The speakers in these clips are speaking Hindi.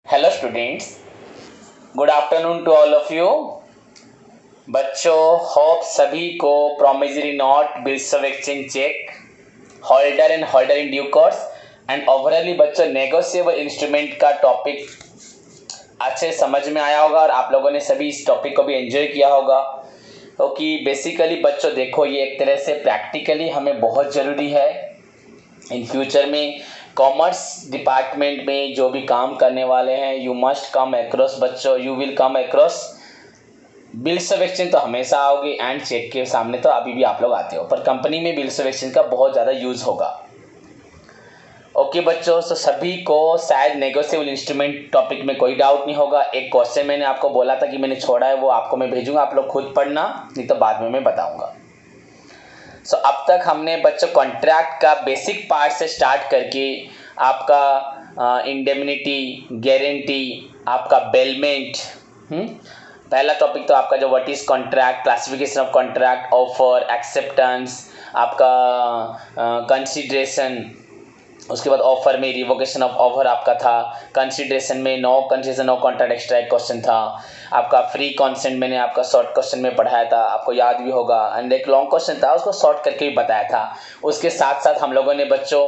Hello students, good afternoon to all of you. बच्चों, होप सभी को promissory note, bills of exchange cheque, holder and holder in due course and overall बच्चों नेगोशिएबल इंस्ट्रूमेंट का टॉपिक अच्छे समझ में आया होगा और आप लोगों ने सभी इस टॉपिक को भी एंजॉय किया होगा। क्योंकि बेसिकली बच्चों देखो, ये एक तरह से प्रैक्टिकली हमें बहुत ज़रूरी है इन फ्यूचर में। कॉमर्स डिपार्टमेंट में जो भी काम करने वाले हैं, यू मस्ट कम अक्रॉस बच्चों, you will come across bills of exchange तो हमेशा आओगे एंड चेक के सामने तो अभी भी आप लोग आते हो, पर कंपनी में बिल्स ऑफ एक्सचेंज का बहुत ज़्यादा यूज़ होगा। ओके बच्चों, तो सभी को शायद नेगोशिएबल इंस्ट्रूमेंट टॉपिक में कोई डाउट नहीं होगा। एक क्वेश्चन मैंने आपको बोला था कि मैंने छोड़ा है, वो आपको मैं भेजूंगा, आप लोग खुद पढ़ना, नहीं तो बाद में मैं बताऊंगा। सो अब तक हमने बच्चों कॉन्ट्रैक्ट का बेसिक पार्ट से स्टार्ट करके आपका इंडेमनिटी, गारंटी, आपका बेलमेंट, पहला टॉपिक तो आपका जो what is contract, classification of contract, offer, acceptance, आपका कंसिडरेशन, उसके बाद ऑफर में रिवोकेशन ऑफ ऑफर आपका था, कंसिडरेशन में no consideration no contract extra एक क्वेश्चन था, आपका फ्री कॉन्सेंट मैंने आपका शॉर्ट क्वेश्चन में पढ़ाया था, आपको याद भी होगा, एंड एक लॉन्ग क्वेश्चन था उसको शॉर्ट करके भी बताया था। उसके साथ साथ हम लोगों ने बच्चों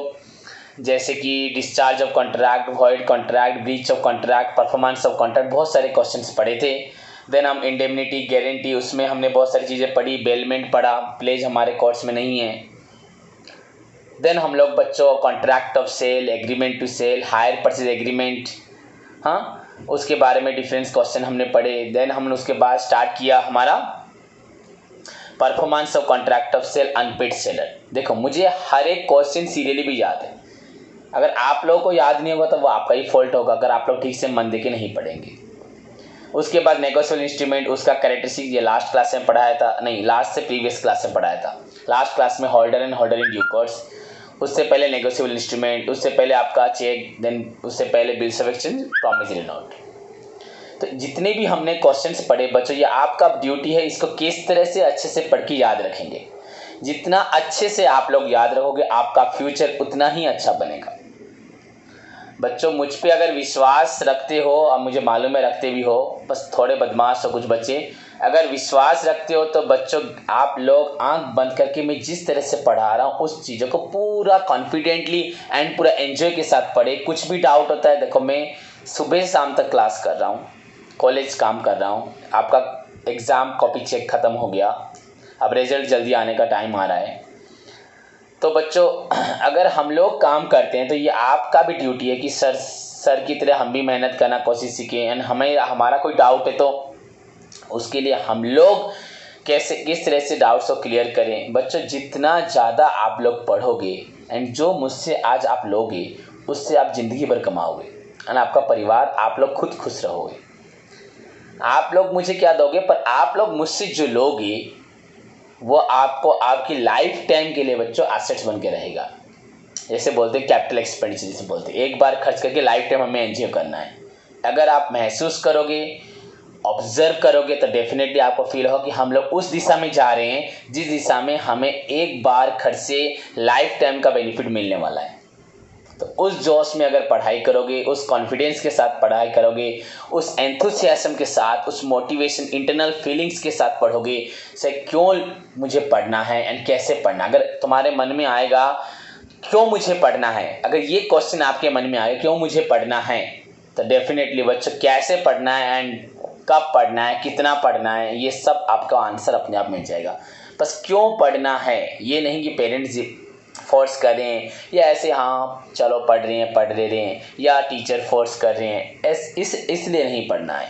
जैसे कि discharge of contract, void contract, breach of contract, performance of contract, बहुत सारे क्वेश्चन पढ़े थे। देन हम इंडेमनिटी, गारंटी, उसमें हमने बहुत सारी चीज़ें पढ़ी, बेलमेंट पढ़ा, प्लेज हमारे कोर्स में नहीं है। देन हम लोग बच्चों contract of sale, agreement to sell, hire purchase agreement, उसके बारे में डिफरेंस क्वेश्चन हमने पढ़े। देन हमने उसके बाद स्टार्ट किया हमारा performance of contract of sale, unpaid seller. देखो, मुझे हर एक क्वेश्चन सीरियली भी याद है। अगर आप लोगों को याद नहीं होगा तो वो आपका ही फॉल्ट होगा, अगर आप लोग ठीक से मन दे के नहीं पढ़ेंगे। उसके बाद नेगोशिएबल इंस्ट्रूमेंट, उसका कैरेक्टरिस्टिक ये लास्ट क्लास में पढ़ाया था, नहीं लास्ट से प्रीवियस क्लास में पढ़ाया था। लास्ट क्लास में holder and holder in due course, उससे पहले नेगोशिएबल इंस्ट्रूमेंट, उससे पहले आपका चेक, देन उससे पहले bills of exchange, promissory note. तो जितने भी हमने क्वेश्चंस पढ़े बच्चों, ये आपका ड्यूटी है, इसको किस तरह से अच्छे से पढ़ के याद रखेंगे। जितना अच्छे से आप लोग याद रखोगे आपका फ्यूचर उतना ही अच्छा बनेगा। बच्चों, मुझ पे अगर विश्वास रखते हो, और मुझे मालूम है रखते भी हो, बस थोड़े बदमाश हो कुछ बच्चे, अगर विश्वास रखते हो तो बच्चों आप लोग आंख बंद करके मैं जिस तरह से पढ़ा रहा हूँ उस चीज़ों को पूरा कॉन्फिडेंटली एंड पूरा एंजॉय के साथ पढ़े। कुछ भी डाउट होता है, देखो मैं सुबह से शाम तक क्लास कर रहा हूँ, कॉलेज काम कर रहा हूँ, आपका एग्ज़ाम कॉपी चेक ख़त्म हो गया, अब रिजल्ट जल्दी आने का टाइम आ रहा है। तो बच्चों अगर हम लोग काम करते हैं तो ये आपका भी ड्यूटी है कि सर की तरह हम भी मेहनत करना कोशिश सीखें, एंड हमें हमारा कोई डाउट है तो उसके लिए हम लोग कैसे किस तरह से डाउट्स को क्लियर करें। बच्चों, जितना ज़्यादा आप लोग पढ़ोगे एंड जो मुझसे आज आप लोगे उससे आप ज़िंदगी भर कमाओगे, एंड आपका परिवार, आप लोग खुद खुश रहोगे। आप लोग मुझे क्या दोगे, पर आप लोग मुझसे जो लोगे वो आपको आपकी लाइफ टाइम के लिए बच्चों एसेट्स बन के रहेगा। जैसे बोलते हैं कैपिटल एक्सपेंडिचर, जैसे बोलते हैं एक बार खर्च करके लाइफ टाइम हमें एंजॉय करना है। अगर आप महसूस करोगे, ऑब्जर्व करोगे तो डेफिनेटली आपको फील हो कि हम लोग उस दिशा में जा रहे हैं जिस दिशा में हमें एक बार खर्च से लाइफ टाइम का बेनिफिट मिलने वाला है। तो उस जोश में अगर पढ़ाई करोगे, उस कॉन्फिडेंस के साथ पढ़ाई करोगे, उस एंथुसियाज्म के साथ, उस मोटिवेशन, इंटरनल फीलिंग्स के साथ पढ़ोगे से क्यों मुझे पढ़ना है एंड कैसे पढ़ना, अगर तुम्हारे मन में आएगा क्यों मुझे पढ़ना है, अगर ये क्वेश्चन आपके मन में आएगा क्यों मुझे पढ़ना है, तो डेफिनेटली बच्चों कैसे पढ़ना है एंड कब पढ़ना है, कितना पढ़ना है, ये सब आपका आंसर अपने आप मिल जाएगा। बस क्यों पढ़ना है, ये नहीं कि पेरेंट्स फोर्स कर रहे हैं या ऐसे हाँ चलो पढ़ रहे हैं या टीचर फोर्स कर रहे हैं, इसलिए नहीं पढ़ना है।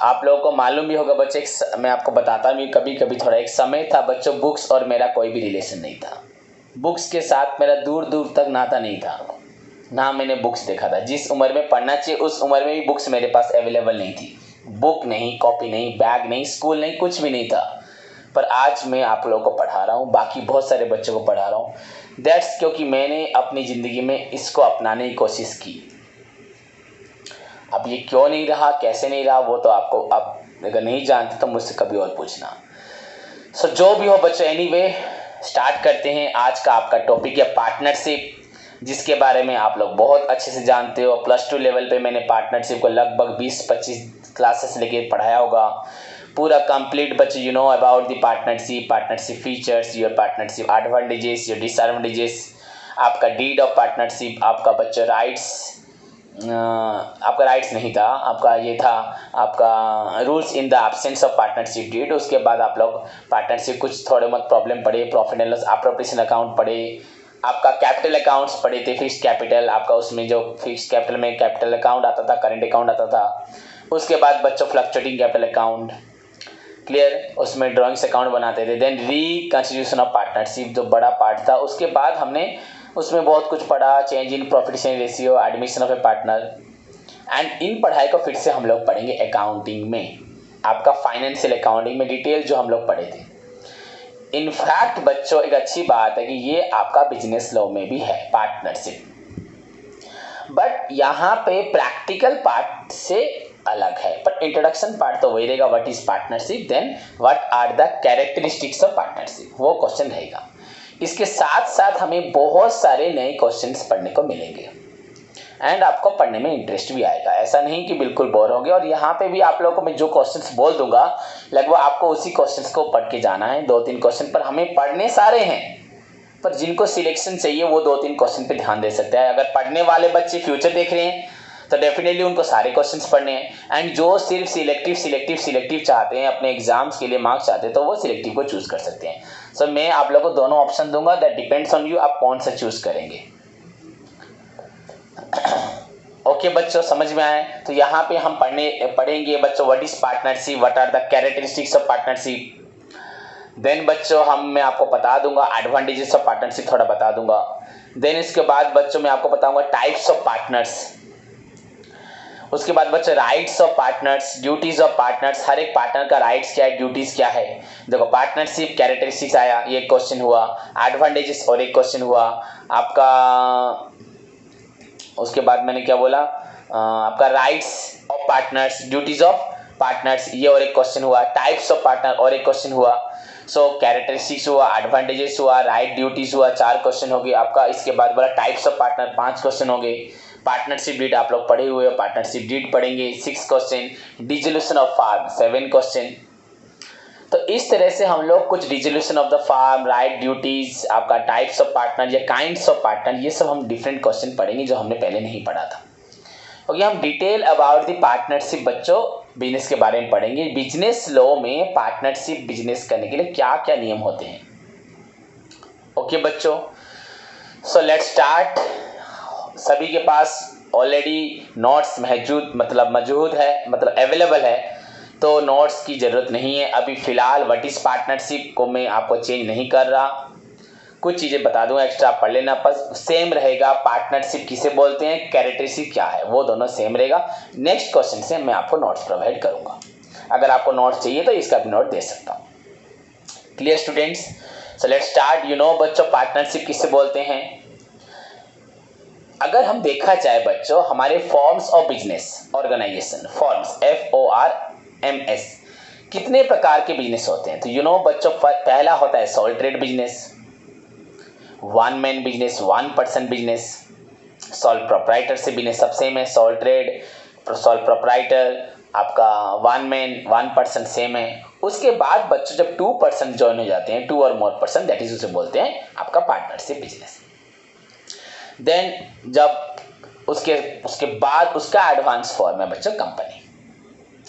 आप लोगों को मालूम भी होगा बच्चे, मैं आपको बताता भी कभी कभी, थोड़ा एक समय था बच्चों बुक्स और मेरा कोई भी रिलेशन नहीं था। बुक्स के साथ मेरा दूर दूर तक नाता नहीं था, ना मैंने बुक्स देखा था। जिस उम्र में पढ़ना चाहिए उस उम्र में भी बुक्स मेरे पास अवेलेबल नहीं थी। बुक नहीं, कॉपी नहीं, बैग नहीं, स्कूल नहीं, कुछ भी नहीं था। पर आज मैं आप लोगों को पढ़ा रहा हूँ, बाकी बहुत सारे बच्चों को पढ़ा रहा हूँ। दैट्स क्योंकि मैंने अपनी ज़िंदगी में इसको अपनाने की कोशिश की। अब ये क्यों नहीं रहा, कैसे नहीं रहा, वो तो आपको, आप अगर नहीं जानते तो मुझसे कभी और पूछना। जो भी हो बच्चों, एनीवे स्टार्ट करते हैं। आज का आपका टॉपिक है पार्टनरशिप। जिसके बारे में आप लोग बहुत अच्छे से जानते हो। +2 लेवल पे मैंने पार्टनरशिप को लगभग 20-25 क्लासेस लेके पढ़ाया होगा। पूरा कंप्लीट बच्चे you know about the partnership features, your partnership advantages, your disadvantages, आपका डीड ऑफ पार्टनरशिप, आपका बच्चों राइट्स, आपका राइट्स नहीं था, आपका ये था आपका rules in the absence of partnership deed. उसके बाद आप लोग पार्टनरशिप कुछ थोड़े बहुत प्रॉब्लम पढ़े, profit and loss appropriation account पढ़े, आपका कैपिटल अकाउंट्स पढ़े थे, फिक्स्ड कैपिटल, आपका उसमें जो फिक्स्ड कैपिटल में कैपिटल अकाउंट आता था, करेंट अकाउंट आता था। उसके बाद बच्चों फ्लक्चुएटिंग कैपिटल अकाउंट, क्लियर, उसमें ड्राइंग्स अकाउंट बनाते थे। देन रिकंस्टिट्यूशन ऑफ पार्टनरशिप जो बड़ा पार्ट था, उसके बाद हमने उसमें बहुत कुछ पढ़ा, change in profit sharing ratio, admission of A partner. And in पढ़ाई को फिर से हम लोग पढ़ेंगे अकाउंटिंग में, आपका फाइनेंशियल अकाउंटिंग में डिटेल जो हम लोग पढ़े थे। इनफैक्ट बच्चों एक अच्छी बात है कि ये आपका बिजनेस लॉ में भी है पार्टनरशिप, बट यहाँ पे प्रैक्टिकल पार्ट से अलग है, पर इंट्रोडक्शन पार्ट तो वही रहेगा, what is partnership, then what are the characteristics of partnership, वो क्वेश्चन रहेगा। इसके साथ साथ हमें बहुत सारे नए क्वेश्चंस पढ़ने को मिलेंगे एंड आपको पढ़ने में इंटरेस्ट भी आएगा, ऐसा नहीं कि बिल्कुल बोर होगे। और यहाँ पे भी आप लोगों को मैं जो क्वेश्चंस बोल दूंगा लगभग आपको उसी क्वेश्चंस को पढ़ के जाना है। 2-3 क्वेश्चन पर हमें पढ़ने सारे हैं, पर जिनको सिलेक्शन चाहिए वो 2-3 क्वेश्चन पे ध्यान दे सकते हैं। अगर पढ़ने वाले बच्चे फ्यूचर देख रहे हैं तो डेफिनेटली उनको सारे क्वेश्चंस पढ़ने हैं, एंड जो सिर्फ सिलेक्टिव चाहते हैं, अपने एग्जाम्स के लिए मार्क्स चाहते हैं, तो वो सिलेक्टिव को चूज कर सकते हैं। सो मैं आप लोगों को दोनों ऑप्शन दूंगा, दैट डिपेंड्स ऑन यू, आप कौन सा चूज करेंगे। ओके बच्चों, समझ में आए? तो यहाँ पे हम पढ़ेंगे बच्चों what is partnership, what are the characteristics of partnership. Then बच्चों मैं आपको बता दूंगा एडवांटेजेस ऑफ पार्टनरशिप, थोड़ा बता दूंगा। देन इसके बाद बच्चों मैं आपको बताऊंगा टाइप्स ऑफ पार्टनर्स। उसके बाद बच्चों rights of partners, duties of partners, हर एक पार्टनर का राइट्स क्या है, ड्यूटीज क्या है। देखो पार्टनरशिप कैरेक्टरिस्टिक्स आया, ये क्वेश्चन हुआ, एडवांटेजेस और एक क्वेश्चन हुआ आपका। उसके बाद मैंने क्या बोला, आपका rights of partners, duties of partners, ये और एक क्वेश्चन हुआ। टाइप्स ऑफ पार्टनर और एक क्वेश्चन हुआ। सो कैरेक्टरिस्टिक्स हुआ, एडवांटेजेस हुआ, राइट ड्यूटीज हुआ, 4 क्वेश्चन हो गए आपका। इसके बाद बोला टाइप्स ऑफ पार्टनर, 5 क्वेश्चन हो गए। पार्टनरशिप डीड आप लोग पढ़े हुए हो, पार्टनरशिप डीड पढ़ेंगे, 6 question. Dissolution of firm 7 question. तो इस तरह से हम लोग कुछ dissolution of the firm, right duties, आपका टाइप्स ऑफ पार्टनर या काइंड्स ऑफ पार्टनर, ये सब हम डिफरेंट क्वेश्चन पढ़ेंगे जो हमने पहले नहीं पढ़ा था। ओके, हम डिटेल अबाउट द पार्टनरशिप बच्चों बिजनेस के बारे में पढ़ेंगे। बिजनेस लॉ में पार्टनरशिप बिजनेस करने के लिए क्या क्या नियम होते हैं। ओके बच्चों, सो लेट्स स्टार्ट। सभी के पास ऑलरेडी नोट्स मौजूद है, मतलब अवेलेबल है, तो नोट्स की ज़रूरत नहीं है अभी फ़िलहाल। व्हाट इज़ पार्टनरशिप को मैं आपको चेंज नहीं कर रहा, कुछ चीज़ें बता दूंगा, एक्स्ट्रा पढ़ लेना, बस सेम रहेगा। पार्टनरशिप किसे बोलते हैं, कैरेक्टरिस्टिक क्या है, वो दोनों सेम रहेगा। नेक्स्ट क्वेश्चन से मैं आपको नोट्स प्रोवाइड करूंगा, अगर आपको नोट्स चाहिए तो इसका भी नोट दे सकता हूँ। Clear students? So let's start. You know बच्चों पार्टनरशिप किसे बोलते हैं। अगर हम देखा जाए बच्चों हमारे forms of business organisation, forms FORMS, कितने प्रकार के बिजनेस होते हैं। तो यू नो बच्चों पहला होता है sole trade business, 1 man business, 1 person business, sole proprietor से बिजनेस सब सेम है। सोल ट्रेड, सोल प्रोप्राइटर, आपका 1 मैन 1 पर्सन सेम है। उसके बाद बच्चों जब 2 पर्सन ज्वाइन हो जाते हैं, 2 or more person, that is उसे बोलते हैं आपका पार्टनरशिप बिजनेस। देन जब उसके बाद उसका एडवांस फॉर्म है बच्चों कंपनी,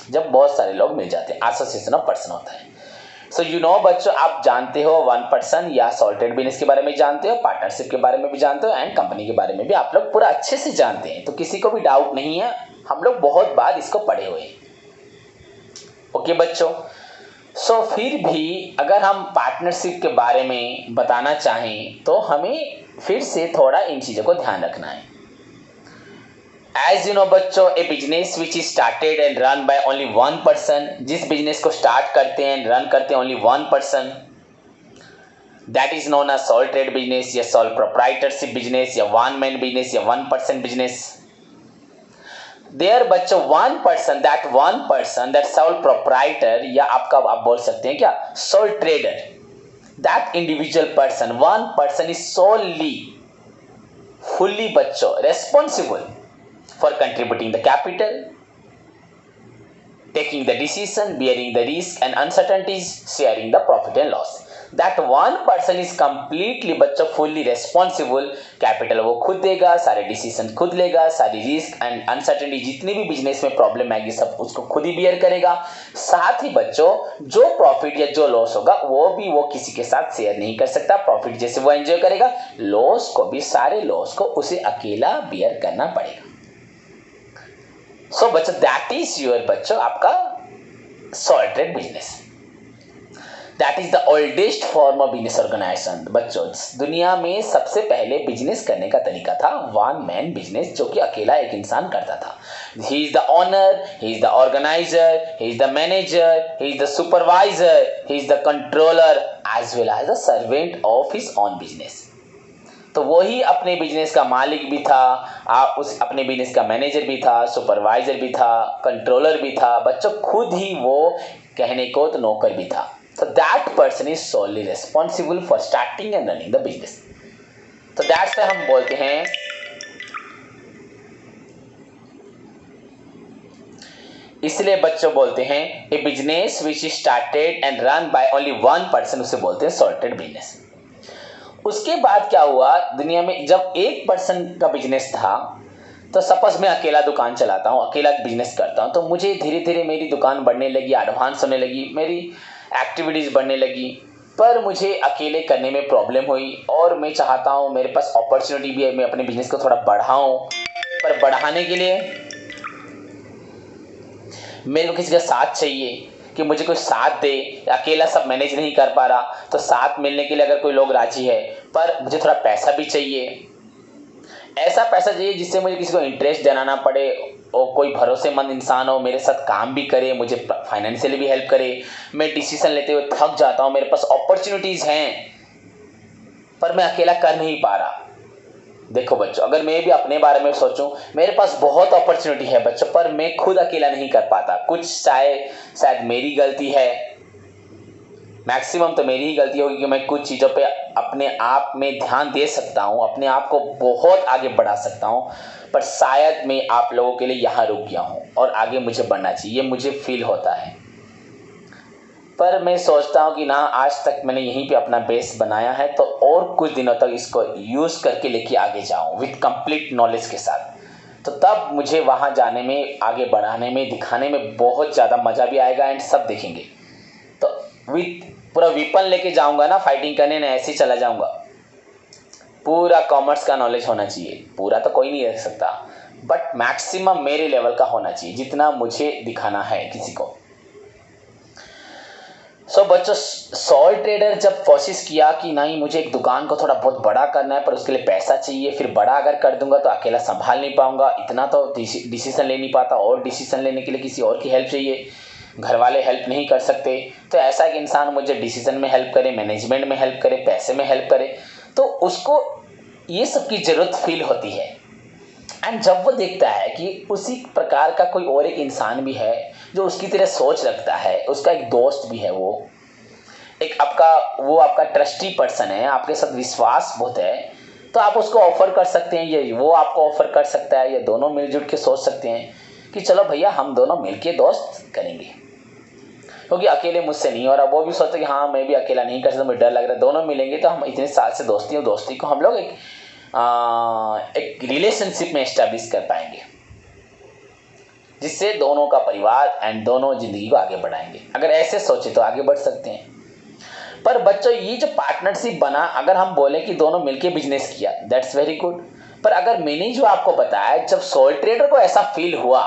जब बहुत सारे लोग मिल जाते हैं, एसोसिएशन ऑफ पर्सन होता है। सो यू नो बच्चों आप जानते हो 1 पर्सन या सॉल्टेड बिजनेस के बारे में जानते हो, पार्टनरशिप के बारे में भी जानते हो, एंड कंपनी के बारे में भी आप लोग पूरा अच्छे से जानते हैं, तो किसी को भी डाउट नहीं है, हम लोग बहुत बार इसको पढ़े हुए हैं। ओके बच्चों, सो फिर भी अगर हम पार्टनरशिप के बारे में बताना चाहें तो हमें फिर से थोड़ा इन चीज़ों को ध्यान रखना है। एज यू नो बच्चों, a business which is started and run by only 1 person, जिस बिजनेस को स्टार्ट करते हैं रन करते हैं only 1 person, that is known as sole trade business या सोल प्रोप्राइटरशिप बिजनेस या 1 मैन बिजनेस या 1 पर्सन बिजनेस। देयर बच्चों 1 पर्सन, दैट सोल प्रोप्राइटर, या आपका आप बोल सकते हैं क्या soul trader, that individual person, 1 person is solely fully बच्चों responsible for contributing the capital, taking the decision, bearing the risk and uncertainties, sharing the profit and loss. That one person is completely बच्चों fully responsible. कैपिटल वो खुद देगा, सारे डिसीजन खुद लेगा, सारी रिस्क एंड अनसर्टेनिटी जितनी भी बिजनेस में प्रॉब्लम आएगी सब उसको खुद ही बियर करेगा। साथ ही बच्चों जो प्रॉफिट या जो लॉस होगा वो भी वो किसी के साथ शेयर नहीं कर सकता। प्रॉफिट जैसे वो एंजॉय करेगा, लॉस को भी, सारे लॉस को उसे अकेला बियर करना पड़ेगा। सो बच्चों दैट इज योर बच्चों आपका sole trade business. That is the oldest form of business organisation. बच्चों दुनिया में सबसे पहले बिजनेस करने का तरीका था वन मैन बिजनेस, जो कि अकेला एक इंसान करता था। He is the owner, he is the organiser, he is the manager, he is the supervisor, he is the controller as well as the servant of his own business. तो वही अपने बिजनेस का मालिक भी था, आप उस अपने बिजनेस का मैनेजर भी था, सुपरवाइजर भी था, कंट्रोलर भी था, बच्चों खुद ही वो कहने को तो नौकर भी था। So that person is solely responsible for starting and running the business. तो that's why हम बोलते हैं इसलिए बच्चों बोलते हैं a business which is started and run by only one person उसे बोलते हैं सॉल्टेड बिजनेस। उसके बाद क्या हुआ दुनिया में, जब एक पर्सन का बिजनेस था तो सपोज मैं अकेला दुकान चलाता हूँ, अकेला बिजनेस करता हूँ, तो मुझे धीरे धीरे मेरी दुकान बढ़ने लगी, एडवांस होने लगी, मेरी एक्टिविटीज़ बढ़ने लगी, पर मुझे अकेले करने में प्रॉब्लम हुई और मैं चाहता हूँ मेरे पास अपॉर्चुनिटी भी है, मैं अपने बिजनेस को थोड़ा बढ़ाऊँ, पर बढ़ाने के लिए मेरे को किसी का साथ चाहिए कि मुझे कोई साथ दे। अकेला सब मैनेज नहीं कर पा रहा, तो साथ मिलने के लिए अगर कोई लोग राजी है, पर मुझे थोड़ा पैसा भी चाहिए। ऐसा पैसा चाहिए जिससे मुझे किसी को इंटरेस्ट देना ना पड़े और कोई भरोसेमंद इंसान हो, मेरे साथ काम भी करे, मुझे फाइनेंशियली भी हेल्प करे। मैं डिसीजन लेते हुए थक जाता हूँ, मेरे पास अपॉर्चुनिटीज़ हैं पर मैं अकेला कर नहीं पा रहा। देखो बच्चों, अगर मैं भी अपने बारे में सोचूं, मेरे पास बहुत अपॉर्चुनिटी है बच्चों, पर मैं खुद अकेला नहीं कर पाता। कुछ शायद मेरी गलती है, मैक्सिमम तो मेरी ही गलती होगी कि मैं कुछ चीज़ों पे अपने आप में ध्यान दे सकता हूँ, अपने आप को बहुत आगे बढ़ा सकता हूँ, पर शायद मैं आप लोगों के लिए यहाँ रुक गया हूँ और आगे मुझे बढ़ना चाहिए, मुझे फील होता है। पर मैं सोचता हूँ कि ना, आज तक मैंने यहीं पे अपना बेस बनाया है, तो और कुछ दिनों तक इसको यूज़ करके लेके आगे जाऊँ विथ कंप्लीट नॉलेज के साथ, तो तब मुझे वहाँ जाने में, आगे बढ़ाने में, दिखाने में बहुत ज़्यादा मज़ा भी आएगा एंड सब देखेंगे। तो विथ पूरा वेपन लेके जाऊँगा ना फाइटिंग करने, ना ऐसे ही चला जाऊँगा। पूरा कॉमर्स का नॉलेज होना चाहिए, पूरा तो कोई नहीं रख सकता, बट मैक्सिमम मेरे लेवल का होना चाहिए जितना मुझे दिखाना है किसी को। सो बच्चों, सॉल्ट ट्रेडर जब कोशिश किया कि नहीं मुझे एक दुकान को थोड़ा बहुत बड़ा करना है, पर उसके लिए पैसा चाहिए, फिर बड़ा अगर कर दूंगा तो अकेला संभाल नहीं पाऊंगा, इतना तो डिसीजन ले नहीं पाता, और डिसीजन लेने के लिए किसी और की हेल्प चाहिए, घर वाले हेल्प नहीं कर सकते, तो ऐसा एक इंसान मुझे डिसीजन में हेल्प करे, मैनेजमेंट में हेल्प करे, पैसे में हेल्प करे, तो उसको ये सब की ज़रूरत फील होती है। एंड जब वो देखता है कि उसी प्रकार का कोई और एक इंसान भी है जो उसकी तरह सोच रखता है, उसका एक दोस्त भी है, वो एक आपका ट्रस्टी पर्सन है, आपके साथ विश्वास बहुत है, तो आप उसको ऑफर कर सकते हैं, ये वो आपको ऑफर कर सकता है, या दोनों मिलजुल के सोच सकते हैं कि चलो भैया हम दोनों मिलके दोस्त करेंगे, क्योंकि अकेले मुझसे नहीं हो रहा। वो भी सोचते कि हाँ मैं भी अकेला नहीं कर सकता, मुझे डर लग रहा है, दोनों मिलेंगे तो हम इतने साल से दोस्ती को हम लोग एक रिलेशनशिप में एस्टैब्लिश कर पाएंगे, जिससे दोनों का परिवार एंड दोनों जिंदगी को आगे बढ़ाएंगे। अगर ऐसे सोचे तो आगे बढ़ सकते हैं। पर बच्चों, ये जो पार्टनरशिप बना, अगर हम बोले कि दोनों मिलके बिजनेस किया, दैट्स वेरी गुड, पर अगर मैंने जो आपको बताया, जब सॉल्ट ट्रेडर को ऐसा फील हुआ,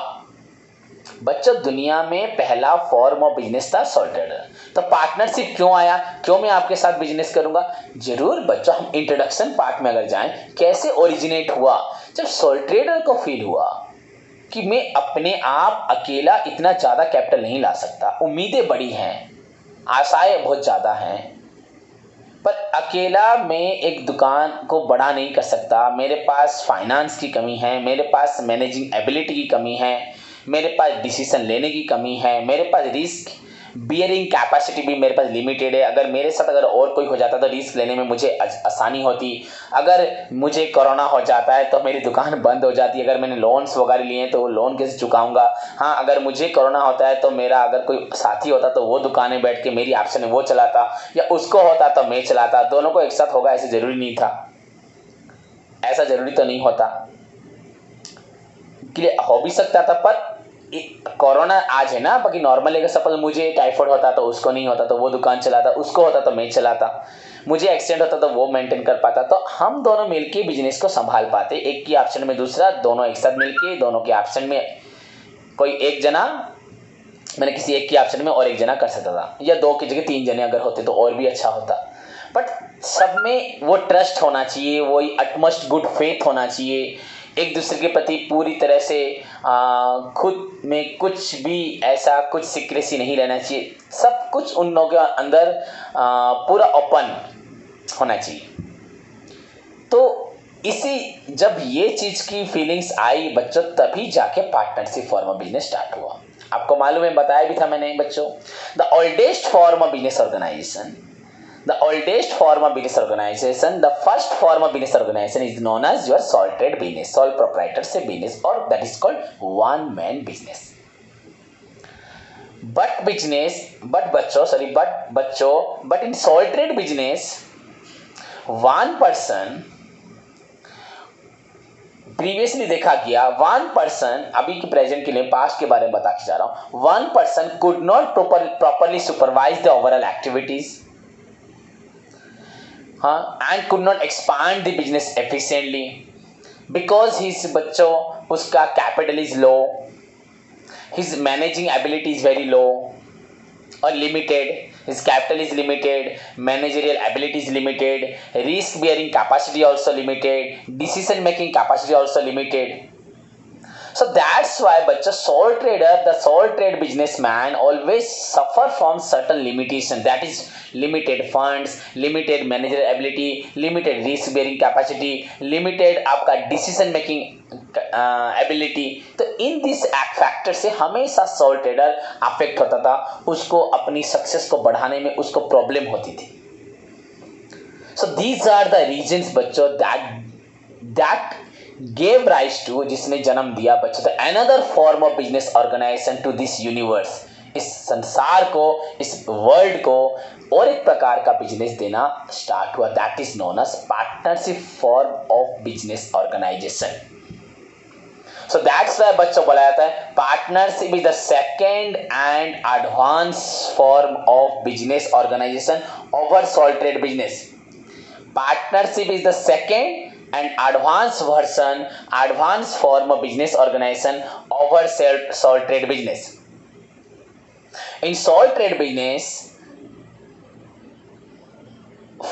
बच्चों दुनिया में पहला फॉर्म ऑफ बिजनेस था सॉल्ट ट्रेडर, तो पार्टनरशिप क्यों आया, क्यों मैं आपके साथ बिजनेस करूंगा? जरूर बच्चों, हम इंट्रोडक्शन पार्ट में अगर जाएं, कैसे ओरिजिनेट हुआ, जब सॉल्ट ट्रेडर को फील हुआ कि मैं अपने आप अकेला इतना ज़्यादा कैपिटल नहीं ला सकता, उम्मीदें बड़ी हैं, आशाएं बहुत ज़्यादा हैं, पर अकेला मैं एक दुकान को बड़ा नहीं कर सकता, मेरे पास फाइनेंस की कमी है, मेरे पास मैनेजिंग एबिलिटी की कमी है, मेरे पास डिसीजन लेने की कमी है, मेरे पास रिस्क बियरिंग कैपेसिटी भी मेरे पास लिमिटेड है। अगर मेरे साथ अगर और कोई हो जाता तो रिस्क लेने में मुझे आसानी होती। अगर मुझे कोरोना हो जाता है तो मेरी दुकान बंद हो जाती। अगर मैंने लोन्स वगैरह लिए हैं तो वो लोन कैसे चुकाऊंगा। हाँ, अगर मुझे कोरोना होता है तो मेरा अगर कोई साथी होता तो वो दुकानें बैठ के मेरी ऑप्शन है वो चलाता, या उसको होता तो मैं चलाता। दोनों को एक साथ होगा ऐसे ज़रूरी नहीं था, ऐसा ज़रूरी तो नहीं होता कि हो भी सकता था। पर कोरोना आज है ना, बाकी नॉर्मल अगर सपोज मुझे टाइफाइड होता तो उसको नहीं होता तो वो दुकान चलाता, उसको होता तो मैं चलाता, मुझे एक्सीडेंट होता तो वो मेंटेन कर पाता। तो हम दोनों मिलके बिजनेस को संभाल पाते, एक की ऑप्शन में दूसरा, दोनों एक साथ मिलके दोनों के ऑप्शन में कोई एक जना, मैंने किसी एक की ऑप्शन में और एक जना कर सकता था, या दो की जगह 3 जने अगर होते तो और भी अच्छा होता। बट सब में वो ट्रस्ट होना चाहिए, वही अटमोस्ट गुड फेथ होना चाहिए, एक दूसरे के प्रति पूरी तरह से खुद में कुछ भी ऐसा कुछ सीक्रेसी नहीं रहना चाहिए। सब कुछ उन लोगों के अंदर पूरा ओपन होना चाहिए। तो इसी जब ये चीज़ की फीलिंग्स आई बच्चों, तभी जाके partnership form of business start हुआ। आपको मालूम है, बताया भी था मैंने बच्चों, the oldest form of business organisation, the oldest form of business organization, the first form of business organization is known as your sole trade business, sole proprietorship business, or that is called one man business. But in sole trade business, one person, previously देखा गया, वन पर्सन, अभी के प्रेजेंट के लिए पास्ट के बारे में बता के जा रहा हूँ, one person could not properly supervise the overall activities, and could not expand the business efficiently because his बच्चों उसका capital is low, his managing ability is very low or limited, his capital is limited, managerial ability is limited, risk bearing capacity also limited, decision making capacity also limited. So that's why बच्चा the sole trade businessman always suffer from certain limitation, that is limited funds, limited managerial ability, limited risk bearing capacity, limited आपका decision making ability. तो इन दिस फैक्टर से हमेशा सोल ट्रेडर अफेक्ट होता था, उसको अपनी सक्सेस को बढ़ाने में उसको प्रॉब्लम होती थी। So these are the reasons बच्चों that gave rise to, जिसने जन्म दिया बच्चों, तो another form of business organization to this universe, इस संसार को, इस वर्ल्ड को और एक प्रकार का बिजनेस देना स्टार्ट हुआ, that is known as partnership form of business organisation. So that's why बच्चों बोला जाता है partnership is the second and advance form of business organisation over sole trade business. Partnership is the second and advanced form of business organization over sole trade business. In sole trade business,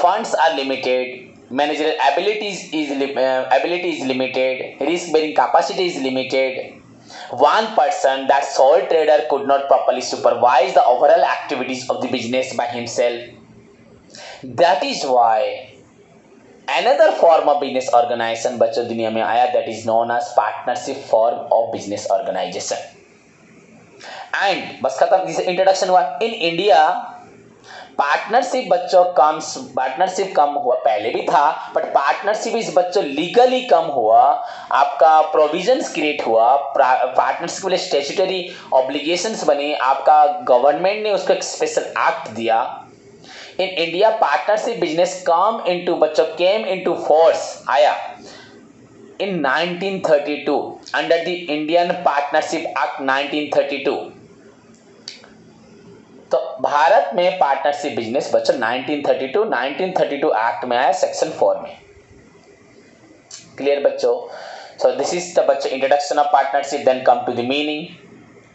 funds are limited, managerial ability is limited, risk bearing capacity is limited. One person, that sole trader, could not properly supervise the overall activities of the business by himself. That is why another form of business organization बच्चों दुनिया में आया, that is known as partnership form of business organization. And बस खत्म, जिसे इंट्रोडक्शन हुआ। इन इंडिया पार्टनरशिप बच्चों पार्टनरशिप कम हुआ, पहले भी था बट पार्टनरशिप इस बच्चों लीगली कम हुआ, आपका प्रोविजंस क्रिएट हुआ, पार्टनरशिप के लिए स्टैट्यूटरी ऑब्लिगेशंस बने, आपका गवर्नमेंट ने उसको एक स्पेशल एक्ट दिया। In India, partnership business came into force, आया in 1932 under the Indian Partnership Act 1932। तो भारत में पार्टनरशिप बिजनेस बच्चों 1932 एक्ट में आया, सेक्शन 4 में। क्लियर बच्चों? सो दिस इज द बच्चों introduction of partnership. Then come to the meaning.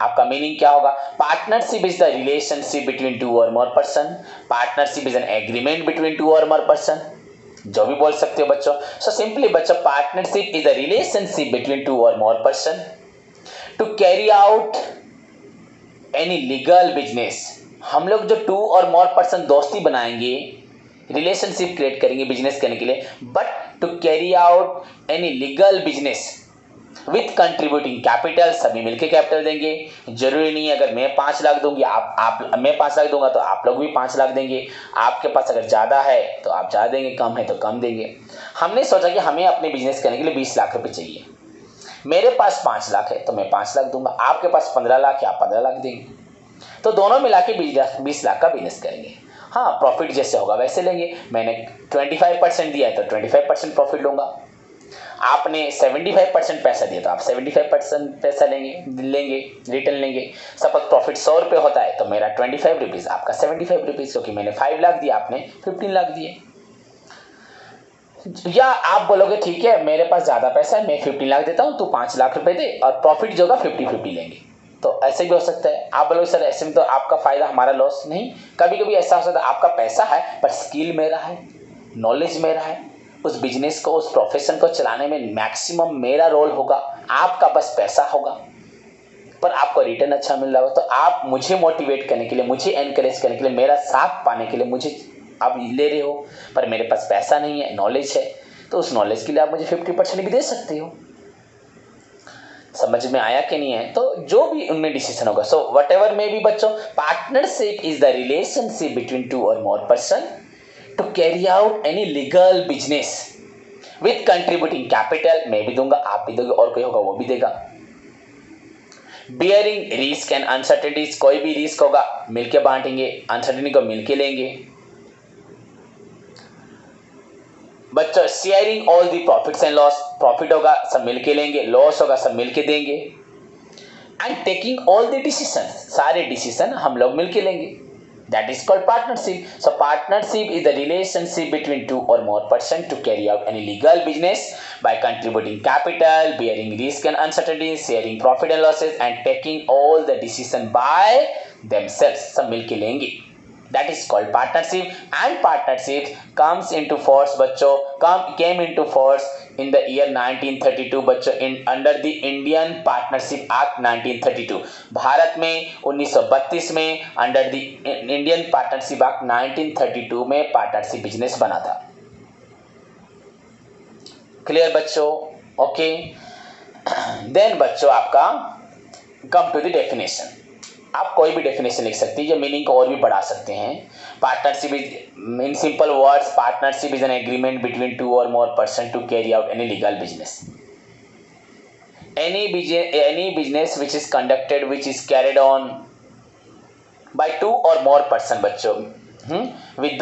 आपका मीनिंग क्या होगा? Partnership is the relationship between 2 or more person. Partnership is an agreement between 2 or more person, जो भी बोल सकते हो बच्चों। सो सिंपली बच्चों, partnership is the relationship between 2 or more person to carry out any legal business. हम लोग जो 2 और मोर पर्सन दोस्ती बनाएंगे, रिलेशनशिप क्रिएट करेंगे बिजनेस करने के लिए, but to carry out any legal business with contributing capital, सभी मिलके कैपिटल देंगे। जरूरी नहीं है अगर मैं 5 लाख दूंगी मैं 5 लाख दूंगा तो आप लोग भी 5 लाख देंगे। आपके पास अगर ज़्यादा है तो आप ज़्यादा देंगे, कम है तो कम देंगे। हमने सोचा कि हमें अपने बिजनेस करने के लिए 20 लाख रुपए चाहिए। मेरे पास 5 लाख है तो मैं 5 लाख दूंगा, आपके पास 15 लाख है आप 15 लाख देंगे। तो दोनों मिला के 20 लाख का बिजनेस करेंगे। हाँ, प्रॉफिट जैसे होगा वैसे लेंगे। मैंने 25% दिया है तो 25% प्रॉफिट लूंगा। आपने 75% पैसा दिया तो आप 75% पैसा लेंगे रिटर्न लेंगे। सपोज प्रॉफिट 100 रुपये होता है तो मेरा 25 रुपीज़, आपका 75 रुपीज़, क्योंकि मैंने 5 लाख दिया, आपने 15 लाख दिए। या आप बोलोगे ठीक है मेरे पास ज़्यादा पैसा है, मैं 15 लाख देता हूँ, तू 5 लाख रुपए दे और प्रॉफिट जो होगा 50-50 लेंगे। तो ऐसे भी हो सकता है। आप बोलोगे सर ऐसे में तो आपका फ़ायदा हमारा लॉस। नहीं, कभी कभी ऐसा हो सकता है आपका पैसा है पर स्किल मेरा है, नॉलेज मेरा है, उस बिजनेस को, उस प्रोफेशन को चलाने में मैक्सिमम मेरा रोल होगा, आपका बस पैसा होगा पर आपको रिटर्न अच्छा मिल रहा होगा। तो आप मुझे मोटिवेट करने के लिए, मुझे एनकरेज करने के लिए, मेरा साथ पाने के लिए मुझे आप ले रहे हो, पर मेरे पास पैसा नहीं है, नॉलेज है, तो उस नॉलेज के लिए आप मुझे 50% भी दे सकते हो। समझ में आया कि नहीं है? तो जो भी उनमें डिसीजन होगा, सो वट एवर में भी बच्चों, partnership is the relationship between 2 or more person to carry out any legal business with contributing capital. मैं भी दूंगा, आप भी दोगे, और कोई होगा वो भी देगा। बियरिंग रिस्क एंड अनसर्टेनिटीज, कोई भी रिस्क होगा मिलके बांटेंगे, अनसर्टेनिटी को मिलके लेंगे। बच्चों sharing all the profits and loss, profit होगा सब मिलके लेंगे, लॉस होगा सब मिलके देंगे। And taking all the decision, सारे डिसीजन हम लोग मिलके लेंगे। That is called partnership. So partnership is the relationship between 2 or more persons to carry out any legal business by contributing capital, bearing risk and uncertainties, sharing profit and losses, and taking all the decision by themselves. सब मिलके लेंगे। That is called partnership. And partnership comes into force बच्चों, came into force in the year 1932 बच्चों, under the Indian Partnership Act 1932। Bharat में 1932 में under the Indian partnership act 1932 में पार्टनरशिप बिजनेस बना था। क्लियर बच्चों? ओके। देन बच्चों आपका कम टू द डेफिनेशन। आप कोई भी डेफिनेशन लिख सकते हैं, ये मीनिंग को और भी बढ़ा सकते हैं। Partnership is, in simple words, partnership is an agreement between 2 or more person to carry out any legal business. Any business which is conducted, which is carried on by 2 or more person बच्चों, with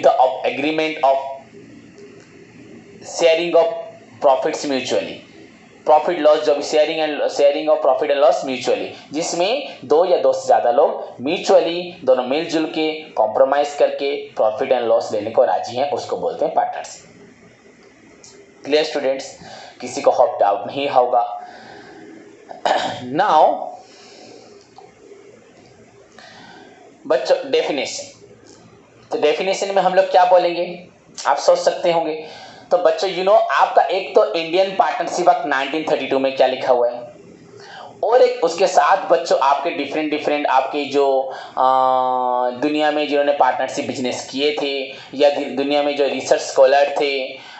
the agreement of sharing of profits mutually, profit loss, जो भी sharing of profit and loss mutually, जिसमें 2 या 2 से ज़्यादा लोग म्यूचुअली दोनों मिलजुल के कॉम्प्रोमाइज करके प्रॉफिट एंड लॉस लेने को राजी हैं, उसको बोलते हैं पार्टनरशिप। Clear students? किसी को होप डाउट नहीं होगा। नाउ बच्चों डेफिनेशन, तो डेफिनेशन में हम लोग क्या बोलेंगे आप सोच सकते होंगे। तो बच्चों आपका एक तो इंडियन पार्टनरशिप एक्ट 1932 में क्या लिखा हुआ है, और एक उसके साथ बच्चों आपके डिफरेंट आपके जो दुनिया में जिन्होंने पार्टनरशिप बिजनेस किए थे, या दुनिया में जो रिसर्च स्कॉलर थे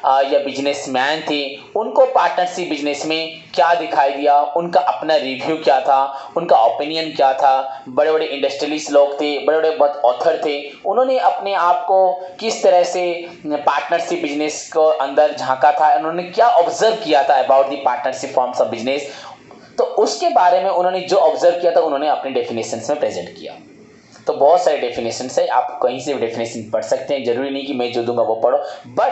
या बिजनेसमैन थे, उनको पार्टनरशिप बिजनेस में क्या दिखाई दिया, उनका अपना रिव्यू क्या था, उनका ओपिनियन क्या था। बड़े बड़े इंडस्ट्रियलिस्ट लोग थे, बड़े बड़े बहुत ऑथर थे, उन्होंने अपने आप को किस तरह से पार्टनरशिप बिजनेस को अंदर झांका था, उन्होंने क्या ऑब्जर्व किया था about the partnership forms of business, तो उसके बारे में उन्होंने जो ऑब्जर्व किया था उन्होंने अपने डेफिनेशंस में प्रेजेंट किया। तो बहुत सारे डेफिनेशंस है, आप कहीं से भी डेफिनेशन पढ़ सकते हैं, जरूरी नहीं कि मैं जो दूंगा वो पढ़ो, बट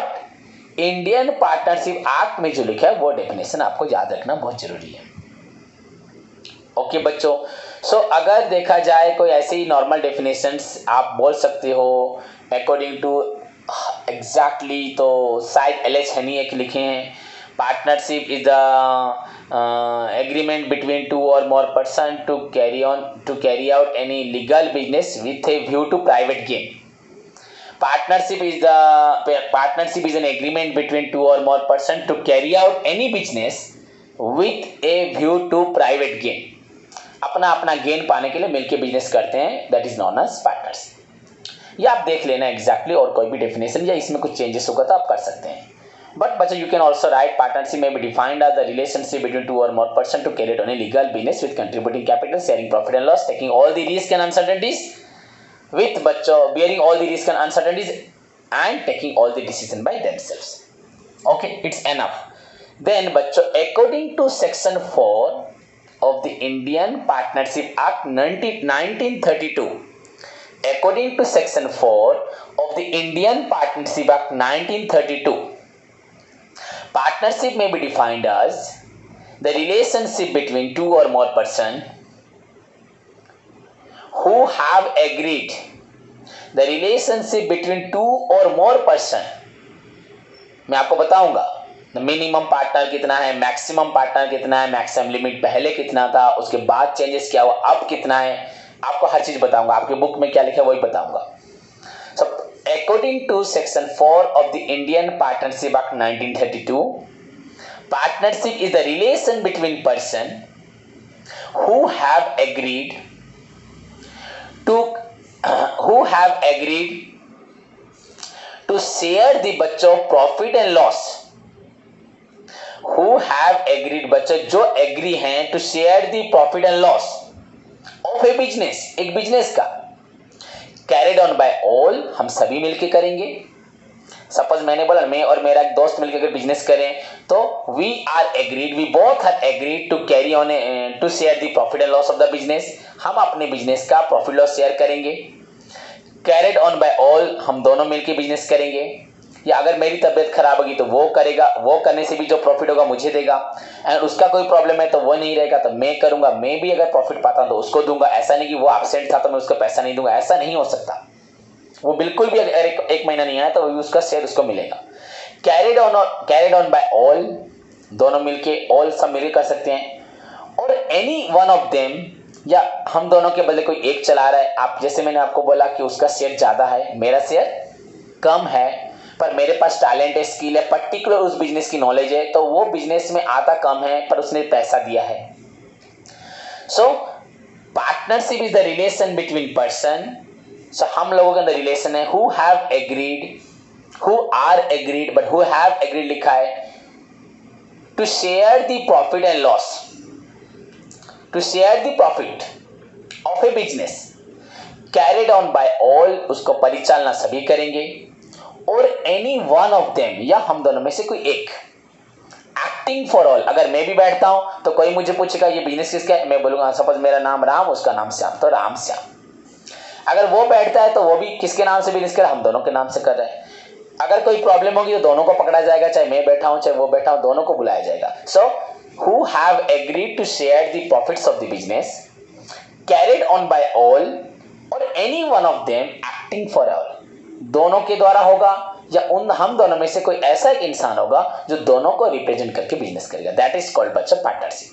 इंडियन पार्टनरशिप एक्ट में जो लिखा है वो डेफिनेशन आपको याद रखना बहुत जरूरी है। ओके बच्चों, सो अगर देखा जाए कोई ऐसे ही नॉर्मल डेफिनेशंस आप बोल सकते हो अकॉर्डिंग टू एग्जैक्टली, तो शायद एल.एच. हेनियक लिखे हैं, partnership is the agreement between 2 or more person to carry out any legal business with a view to private gain. Partnership is an agreement between 2 or more person to carry out any business with a view to private gain. अपना गेन पाने के लिए मिलके बिजनेस करते हैं, that is known as partnership. ये आप देख लेना एग्जैक्टली, और कोई भी डेफिनेशन या इसमें कुछ चेंजेस होगा तो आप कर सकते हैं। But बच्चों you can also write partnership may be defined as the relationship between two or more person to carry on a legal business with contributing capital, sharing profit and loss, taking all the risk and uncertainties with बच्चों bearing all the risk and uncertainties and taking all the decision by themselves. Okay, it's enough. Then बच्चों according to section 4 of the Indian Partnership Act 1932, according to section 4 of the Indian Partnership Act 1932, partnership may be defined as the relationship between two or more persons who have agreed, the relationship between two or more person, मैं आपको बताऊंगा मिनिमम पार्टनर कितना है, मैक्सिमम पार्टनर कितना है, मैक्सिमम लिमिट पहले कितना था, उसके बाद चेंजेस क्या हुआ, अब कितना है, आपको हर चीज बताऊंगा, आपके बुक में क्या लिखा है वही बताऊंगा. So according to section 4 of the Indian Partnership Act 1932, partnership is the relation between person who have agreed to share the बच्चों profit and loss, who have agreed बच्चों जो एग्री हैं to share the profit and loss of a business, एक बिजनेस का, कैरिड ऑन बाय ऑल, हम सभी मिलके करेंगे. सपोज मैंने बोला मैं और मेरा एक दोस्त मिलकर अगर बिजनेस करें तो we are agreed, we both are agreed to carry on to share the profit and loss of the business, हम अपने बिजनेस का प्रॉफिट लॉस शेयर करेंगे. कैरिड ऑन बाय ऑल, हम दोनों मिलके बिजनेस करेंगे, या अगर मेरी तबीयत खराब होगी तो वो करेगा, वो करने से भी जो प्रॉफिट होगा मुझे देगा, एंड उसका कोई प्रॉब्लम है तो वो नहीं रहेगा तो मैं करूंगा, मैं भी अगर प्रॉफिट पाता हूं तो उसको दूंगा. ऐसा नहीं कि वो एब्सेंट था तो मैं उसको पैसा नहीं दूंगा, ऐसा नहीं हो सकता. वो बिल्कुल भी अगर एक महीना नहीं आया तो उसका शेयर उसको मिलेगा. कैरिड ऑन बाय ऑल, दोनों मिलके, ऑल सब मिलकर कर सकते हैं. और एनी वन ऑफ देम, या हम दोनों के बदले कोई एक चला रहा है. आप जैसे मैंने आपको बोला कि उसका शेयर ज्यादा है, मेरा शेयर कम है, पर मेरे पास टैलेंट है, स्किल है, पर्टिकुलर उस बिजनेस की नॉलेज है, तो वो बिजनेस में आता कम है पर उसने पैसा दिया है. So partnership is the relation between person. So हम लोगों के अंदर रिलेशन है who have agreed, who are agreed, but who have agreed लिखा है to share the profit and loss, to share the profit of a business, carried on by all, उसको परिचालना सभी करेंगे, और एनी वन ऑफ देम, या हम दोनों में से कोई एक, एक्टिंग फॉर ऑल. अगर मैं भी बैठता हूं तो कोई मुझे पूछेगा ये बिजनेस किसका है, मैं बोलूंगा सपोज मेरा नाम राम, उसका नाम श्याम, तो राम श्याम. अगर वो बैठता है तो वो भी किसके नाम से बिजनेस कर रहा है, हम दोनों के नाम से कर रहे हैं. अगर कोई प्रॉब्लम होगी तो दोनों को पकड़ा जाएगा, चाहे मैं बैठा हूं चाहे वो बैठा हूं, दोनों को बुलाया जाएगा. So who have agreed to share the profits of the business, carried on by all, और any one of them acting for all, दोनों के द्वारा होगा, या उन हम दोनों में से कोई ऐसा एक इंसान होगा जो दोनों को रिप्रेजेंट करके बिजनेस करेगा. दैट इज कॉल्ड बच्चों partnership.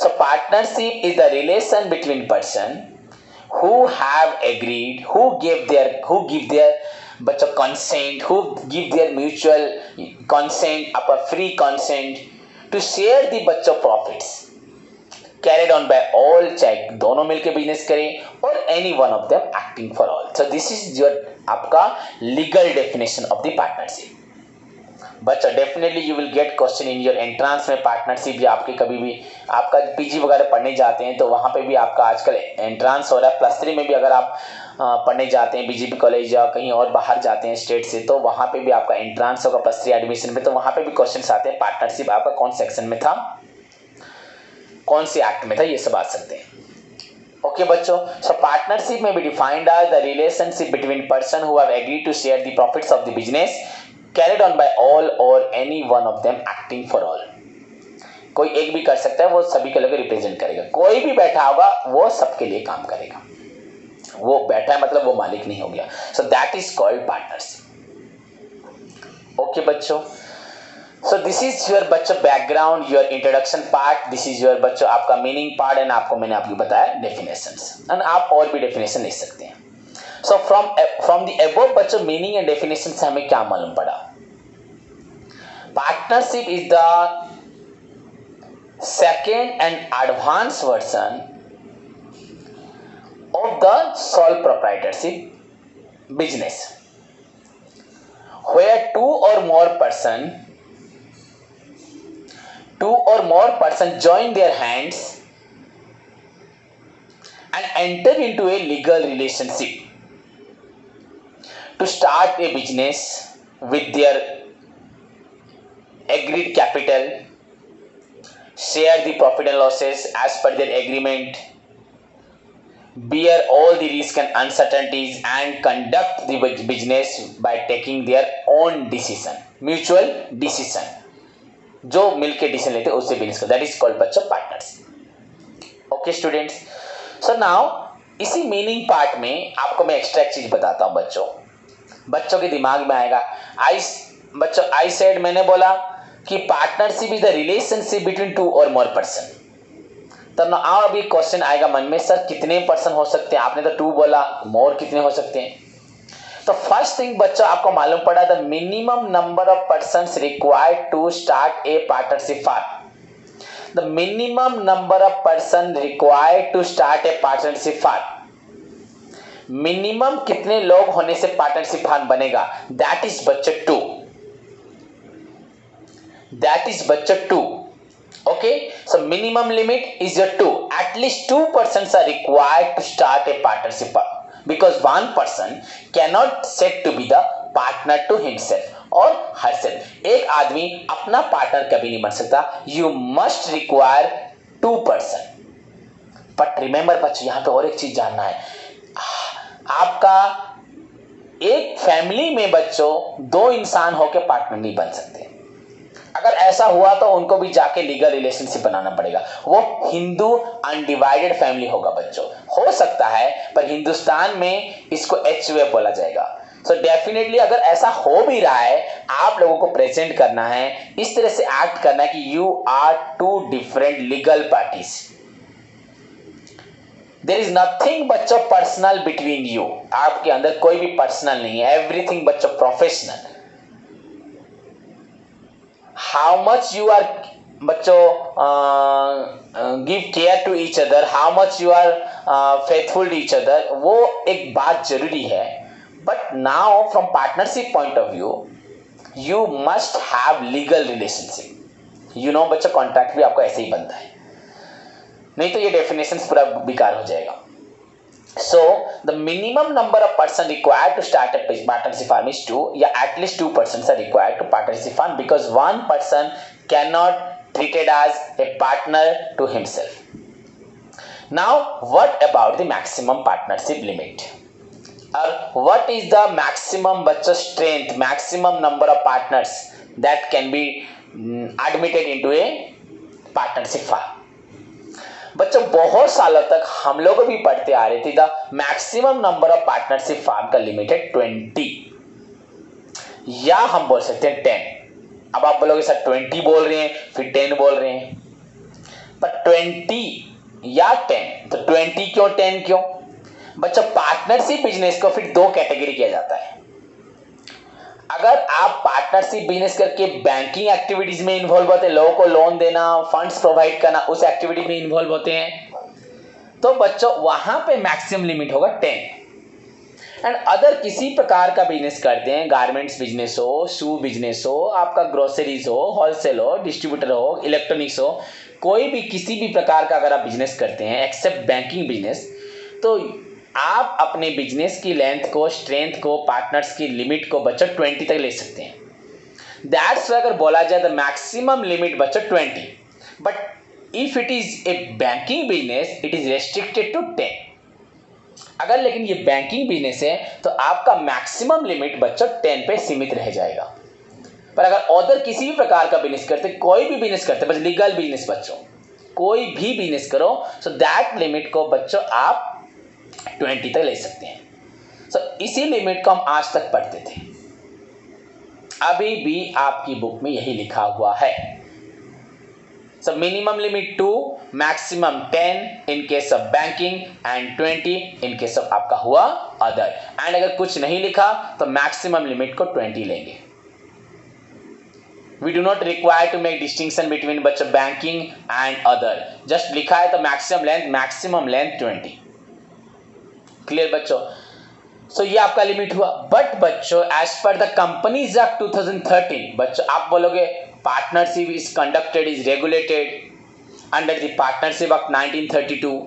So partnership is the relation between person who have agreed, who give their बच्चों consent, who give their mutual consent, upper free consent to share the बच्चों profits carried on by all, चाहे दोनों मिलकर बिजनेस करें, और any one of them acting for all. So this is your आपका legal definition of the partnership. बच्चों definitely you will get question in your entrance में पार्टनरशिप, या आपके कभी भी आपका पीजी वगैरह पढ़ने जाते हैं तो वहाँ पे भी आपका आजकल एंट्रांस हो रहा है. +3 में भी अगर आप पढ़ने जाते हैं बीजेपी कॉलेज या कहीं और बाहर जाते हैं स्टेट से, तो वहाँ पे भी आपका एंट्रांस होगा +3 एडमिशन में, तो वहाँ पे भी क्वेश्चन आते हैं पार्टनरशिप आपका कौन सेक्शन में था, कौन सी एक्ट में था, ये सब आ सकते हैं. ओके बच्चों, सो पार्टनरशिप में भी defined as the relationship between person who have agreed to share the profits of the business, carried on by all or any one of them acting for all. कोई एक भी कर सकता है, वो सभी के लिए रिप्रेजेंट करेगा. कोई भी बैठा होगा वो सबके लिए काम करेगा. वो बैठा है मतलब वो मालिक नहीं हो गया. So that is called partnership. Okay बच्चों, सो दिस इज योर बच्चों background, your introduction part, this is your बच्चों आपका मीनिंग पार्ट, एंड आपको मैंने आपको बताया डेफिनेशंस, एंड आप और भी डेफिनेशन लिख सकते हैं. सो फ्रॉम द अबव बच्चों मीनिंग एंड डेफिनेशन से हमें क्या मालूम पड़ा? Partnership is the second and advance version of the soul proprietorship business, where two or more person join their hands and enter into a legal relationship to start a business with their agreed capital, share the profit and losses as per their agreement, bear all the risks and uncertainties, and conduct the business by taking their own decision, mutual decision, जो मिलके डिसीजन लेते हैं उससे बिजनेस का, दैट इज कॉल्ड बच्चों partners. Okay students, so now इसी मीनिंग पार्ट में आपको मैं एक्स्ट्रा एक चीज बताता हूं बच्चों के दिमाग में आएगा। आई सेड, मैंने बोला कि partnership is the relationship between two और मोर पर्सन। तब ना आओ अभी क्वेश्चन आएगा मन में, सर कितने पर्सन हो सकते हैं? आपने तो टू बोला, मोर कितने हो सकते हैं? तो फर्स्ट थिंग बच्चों आपको मालूम पड़ा, the minimum number of persons required to start a partnership firm. The minimum number of person required to start a partnership firm, minimum कितने लोग होने से पार्टनरशिप फर्म बनेगा? दैट इज बच्चों टू, दैट इज बच्चों two. Okay, so minimum limit is your 2. At least 2 persons are required to start a partnership firm, because one person cannot said to be the partner to himself or herself. एक आदमी अपना पार्टनर कभी नहीं बन सकता। You must require 2 person. But remember बच्चों, यहाँ पे और एक चीज जानना है, आपका एक फैमिली में बच्चों 2 इंसान होकर पार्टनर नहीं बन सकते। अगर ऐसा हुआ तो उनको भी जाके लीगल रिलेशनशिप बनाना पड़ेगा। वो हिंदू अनडिवाइडेड फैमिली होगा बच्चों, हो सकता है, पर हिंदुस्तान में इसको HUF बोला जाएगा। सो डेफिनेटली अगर ऐसा हो भी रहा है, आप लोगों को प्रेजेंट करना है, इस तरह से एक्ट करना है कि you are 2 different legal parties. There is nothing बच्चों पर्सनल बिटवीन यू, आपके अंदर कोई भी पर्सनल नहीं है, एवरीथिंग बच्चों professional. How much you are बच्चों give care to each other, how much you are faithful to each other, वो एक बात जरूरी है। But now from partnership point of view, you must have legal relationship। You know बच्चों, कॉन्ट्रैक्ट भी आपको ऐसे ही बनता है, नहीं तो ये डेफिनेशन पूरा बेकार हो जाएगा। So the minimum number of person required to start a partnership firm is 2, या at least 2 persons are required to partnership firm, because one person cannot treated as a partner to himself. Now what about the maximum partnership limit, or what is the maximum बच्चों strength, maximum number of partners that can be admitted into a partnership firm? बच्चों बहुत सालों तक हम लोग भी पढ़ते आ रहे थे, the maximum number of partnership firm का लिमिट है 20, या हम बोल सकते हैं 10। अब आप बोलोगे सर 20 बोल रहे हैं फिर 10 बोल रहे हैं, पर 20 या 10, तो 20 क्यों 10 क्यों? बच्चों पार्टनरशिप बिजनेस को फिर 2 कैटेगरी किया जाता है। अगर आप पार्टनरशिप बिजनेस करके बैंकिंग एक्टिविटीज में इन्वॉल्व होते हैं, लोगों को लोन देना, फंड्स प्रोवाइड करना, उस एक्टिविटी में इन्वॉल्व होते हैं, तो बच्चों वहां पे मैक्सिमम लिमिट होगा 10। एंड अदर किसी प्रकार का बिजनेस करते हैं, गारमेंट्स बिजनेस हो, शू बिजनेस हो, आपका ग्रोसरीज हो, होलसेल हो, डिस्ट्रीब्यूटर हो, इलेक्ट्रॉनिक्स हो, कोई भी किसी भी प्रकार का अगर आप बिजनेस करते हैं एक्सेप्ट बैंकिंग बिजनेस, तो आप अपने बिजनेस की लेंथ को, स्ट्रेंथ को, पार्टनर्स की लिमिट को बच्चों 20 तक ले सकते हैं। दैट्स अगर बोला जाए द मैक्सिमम लिमिट बच्चों 20, but if it is a banking business it is restricted to 10। अगर लेकिन ये बैंकिंग बिजनेस है तो आपका मैक्सिमम लिमिट बच्चों 10 पे सीमित रह जाएगा। पर अगर अदर किसी भी प्रकार का बिजनेस करते, कोई भी बिजनेस करते, बस लीगल बिजनेस बच्चों, कोई भी बिजनेस करो, सो दैट लिमिट को बच्चों आप 20 तक ले सकते हैं। सो इसी लिमिट को हम आज तक पढ़ते थे, अभी भी आपकी बुक में यही लिखा हुआ है। So minimum limit 2, maximum 10 in case of banking and 20 in case of आपका हुआ अदर। एंड अगर कुछ नहीं लिखा तो मैक्सिमम लिमिट को 20 लेंगे। We do not require to make distinction between बच्चों बैंकिंग एंड अदर, जस्ट लिखा है तो मैक्सिमम लेंथ 20। क्लियर बच्चों? सो ये आपका लिमिट हुआ। बट बच्चों as per the companies act 2013, बच्चों आप बोलोगे partnership is conducted is regulated under the partnership act 1932,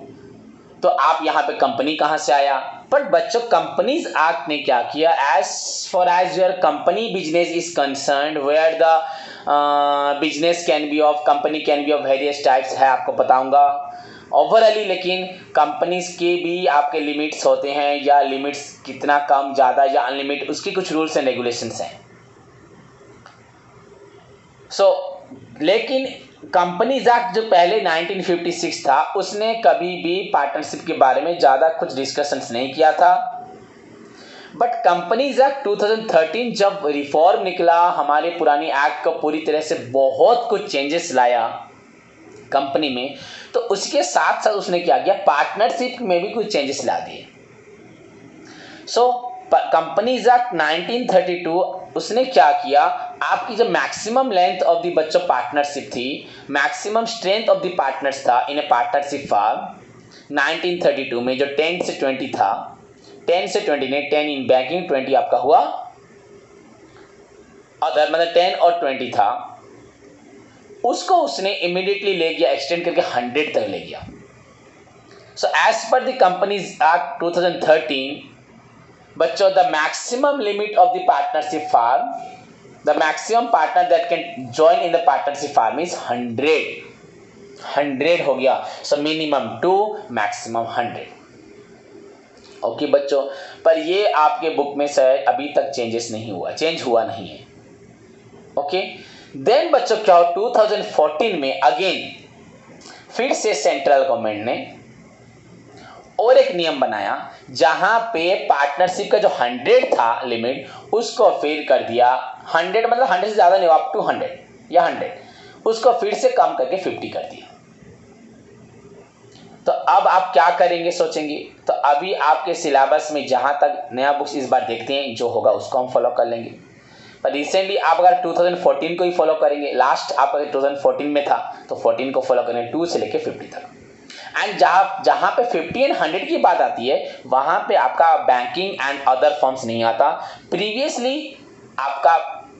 तो आप यहाँ पे कंपनी कहाँ से आया? बट बच्चों कंपनीज एक्ट ने क्या किया, as far as your company business is concern where the business can be of company can be of various types है, आपको बताऊंगा ओवरऑली। लेकिन कंपनीज के भी आपके लिमिट्स होते हैं, या लिमिट्स कितना कम ज़्यादा या अनलिमिटेड, उसके कुछ रूल्स एंड रेगुलेशंस हैं। लेकिन कंपनीज एक्ट जो पहले 1956 था उसने कभी भी पार्टनरशिप के बारे में ज़्यादा कुछ डिस्कशंस नहीं किया था। बट कंपनीज एक्ट 2013 जब रिफॉर्म निकला, हमारे पुरानी एक्ट को पूरी तरह से बहुत कुछ चेंजेस लाया कंपनी में, तो उसके साथ साथ उसने क्या किया, पार्टनरशिप में भी कुछ चेंजेस ला दिए। कंपनीज एक्ट 1932 उसने क्या किया, आपकी जो मैक्सिमम लेंथ ऑफ द बच्चों पार्टनरशिप थी, maximum strength of the partners था इन ए पार्टनरशिप फॉर्म 1932 में, जो 10 से 20 था, 10 से 20 ने 10 इन बैंकिंग, 20 आपका हुआ अदर, मतलब 10 और 20 था, उसको उसने इमीडिएटली ले गया, एक्सटेंड करके 100 तक ले गया। So as per the companies act 2013 बच्चों, the maximum limit of the partnership form, the maximum partner that can join in the partnership form is 100 हो गया। So minimum 2, maximum 100। ओके बच्चों, पर ये आपके बुक में शायद अभी तक चेंज हुआ नहीं है। ओके देन बच्चों क्या हो, 2014 में अगेन फिर से सेंट्रल गवर्नमेंट ने और एक नियम बनाया, जहां पे पार्टनरशिप का जो 100 था लिमिट, उसको फिर कर दिया 100, मतलब 100 से ज़्यादा नहीं, अप टू 100 या 100, उसको फिर से कम करके 50 कर दिया। तो अब आप क्या करेंगे सोचेंगे, तो अभी आपके सिलेबस में जहां तक नया बुक्स इस बार देखते हैं, जो होगा उसको हम फॉलो कर लेंगे। पर रिसेंटली आप अगर 2014 को ही फॉलो करेंगे, लास्ट आप अगर 2014 में था तो 14 को फॉलो करेंगे 2 से लेके 50 तक। एंड जहां पे 50 एंड 100 की बात आती है, वहां पे आपका बैंकिंग एंड अदर फॉर्म्स नहीं आता। प्रीवियसली आपका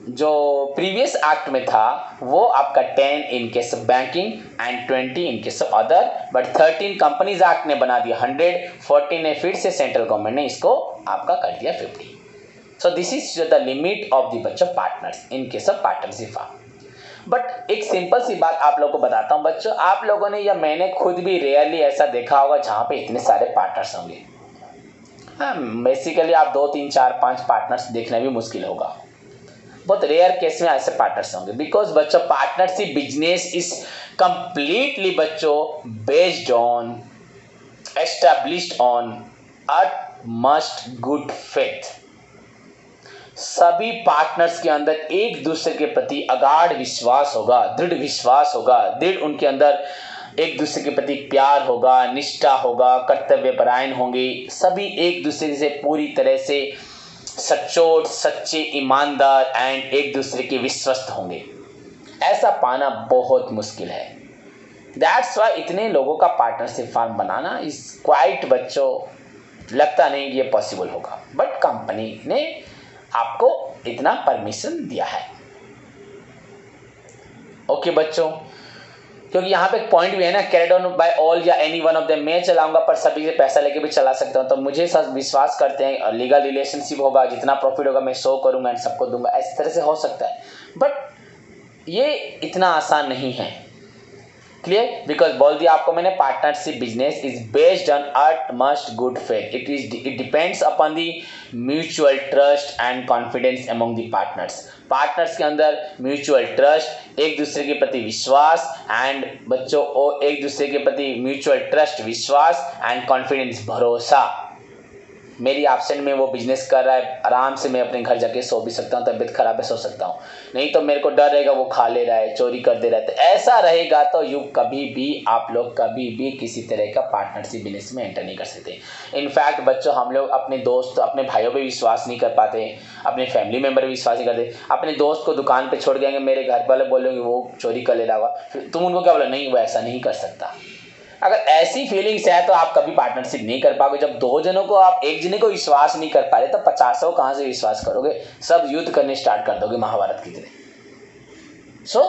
जो प्रीवियस एक्ट में था वो आपका 10 इन case of banking and 20 in case of other, but 13 companies act ने बना दिया 100, 14 ने फिर से सेंट्रल गवर्नमेंट ने इसको आपका कर दिया 50। So this is the limit of the बच्चों partners in case of partnership form. But एक सिंपल सी बात आप लोगों को बताता हूँ बच्चों, आप लोगों ने या मैंने खुद भी रेयरली ऐसा देखा होगा जहाँ पे इतने सारे पार्टनर्स होंगे। हाँ, बेसिकली आप 2, 3, 4, 5 पार्टनर्स देखना भी मुश्किल होगा, बहुत रेयर केस में ऐसे पार्टनर्स होंगे। बिकॉज बच्चों पार्टनरशिप बिजनेस इज कंप्लीटली बच्चों based on, established on utmost good faith. सभी पार्टनर्स के अंदर एक दूसरे के प्रति अगाध विश्वास होगा, दृढ़ विश्वास होगा, दृढ़ उनके अंदर एक दूसरे के प्रति प्यार होगा, निष्ठा होगा, कर्तव्यपरायण होंगे, सभी एक दूसरे से पूरी तरह से सच्चोट, सच्चे, ईमानदार एंड एक दूसरे के विश्वस्त होंगे। ऐसा पाना बहुत मुश्किल है। दैट्स वाई इतने लोगों का partnership form banana is quite बच्चों, लगता नहीं कि ये पॉसिबल होगा, बट कंपनी ने आपको इतना परमिशन दिया है। ओके बच्चों, क्योंकि यहाँ पे एक पॉइंट भी है ना, कैरिड ऑन बाय ऑल या एनी वन ऑफ देम, मैं चलाऊंगा पर सभी से पैसा लेके भी चला सकता हूँ। तो मुझे सब विश्वास करते हैं लीगल रिलेशनशिप होगा, जितना प्रॉफिट होगा मैं शो करूंगा एंड सबको दूंगा, इस तरह से हो सकता है। बट ये इतना आसान नहीं है। क्लियर? बिकॉज बोल दिया आपको मैंने, partnership business is based on utmost good faith, it depends upon the mutual trust and confidence among the partners. Partners के अंदर म्यूचुअल ट्रस्ट, एक दूसरे के प्रति विश्वास एंड बच्चों एक दूसरे के प्रति म्यूचुअल ट्रस्ट, विश्वास एंड कॉन्फिडेंस, भरोसा। मेरी एब्सेंट में वो बिजनेस कर रहा है, आराम से मैं अपने घर जाके सो भी सकता हूँ, तबीयत खराब है सो सकता हूँ, नहीं तो मेरे को डर रहेगा वो खा ले रहा है, चोरी कर दे रहा है। तो ऐसा रहेगा तो कभी भी आप लोग कभी भी किसी तरह का पार्टनरशिप बिजनेस में एंटर नहीं कर सकते। इनफैक्ट बच्चों हम लोग अपने दोस्त, अपने भाइयों पे विश्वास नहीं कर पाते, अपने फैमिली मेम्बर पे विश्वास नहीं करते। अपने दोस्त को दुकान पर छोड़ के आएंगे, मेरे घर वाले बोलेंगे वो चोरी कर ले रहा होगा, फिर तुम उनको क्या बोलो, नहीं वो ऐसा नहीं कर सकता। अगर ऐसी फीलिंग्स है तो आप कभी पार्टनरशिप नहीं कर पाओगे। जब दो जनों को आप एक जने को विश्वास नहीं कर पा रहे तो 50 कहाँ से विश्वास करोगे? सब युद्ध करने स्टार्ट कर दोगे महाभारत की तरह। सो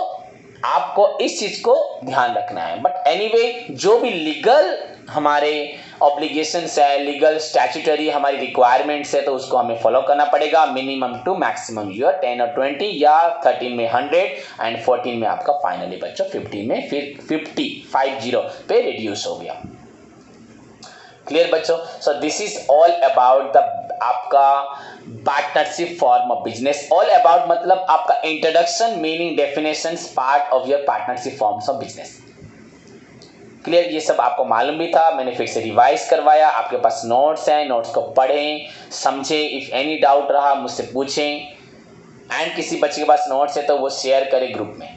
आपको इस चीज को ध्यान रखना है। बट एनीवे, जो भी लीगल हमारे ऑब्लिगेशंस है, लीगल स्टैट्यूटरी हमारी रिक्वायरमेंट्स है, तो उसको हमें फॉलो करना पड़ेगा। मिनिमम टू मैक्सिमम ईयर 10 और 20 या 13 में 100 एंड 14 में आपका फाइनली बच्चों 15 में फिर 50 पे रिड्यूस हो गया। क्लियर बच्चों? So this is all about the आपका partnership form of business. All about मतलब आपका introduction, meaning, definitions, part of your partnership forms of business. Clear? ये सब आपको मालूम भी था, मैंने फिर से रिवाइज करवाया। आपके पास नोट्स हैं, नोट्स को पढ़ें, समझें। इफ एनी डाउट रहा मुझसे पूछें। एंड किसी बच्चे के पास नोट्स है तो वो शेयर करें ग्रुप में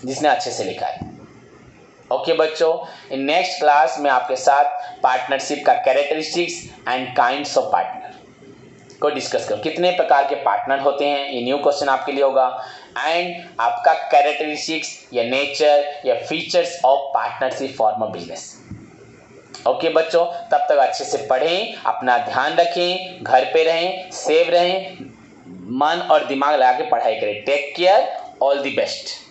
जिसने अच्छे से लिखा है। ओके बच्चों, इन नेक्स्ट क्लास में आपके साथ पार्टनरशिप का characteristics and kinds of partner को डिस्कस करो। कितने प्रकार के पार्टनर होते हैं, ये न्यू क्वेश्चन आपके लिए होगा। एंड आपका कैरेक्टरिस्टिक्स या नेचर या features of partnership form of business. Okay बच्चों, तब तक अच्छे से पढ़ें, अपना ध्यान रखें, घर पे रहें, सेव रहें, मन और दिमाग लगा के पढ़ाई करें। Take care, all the best.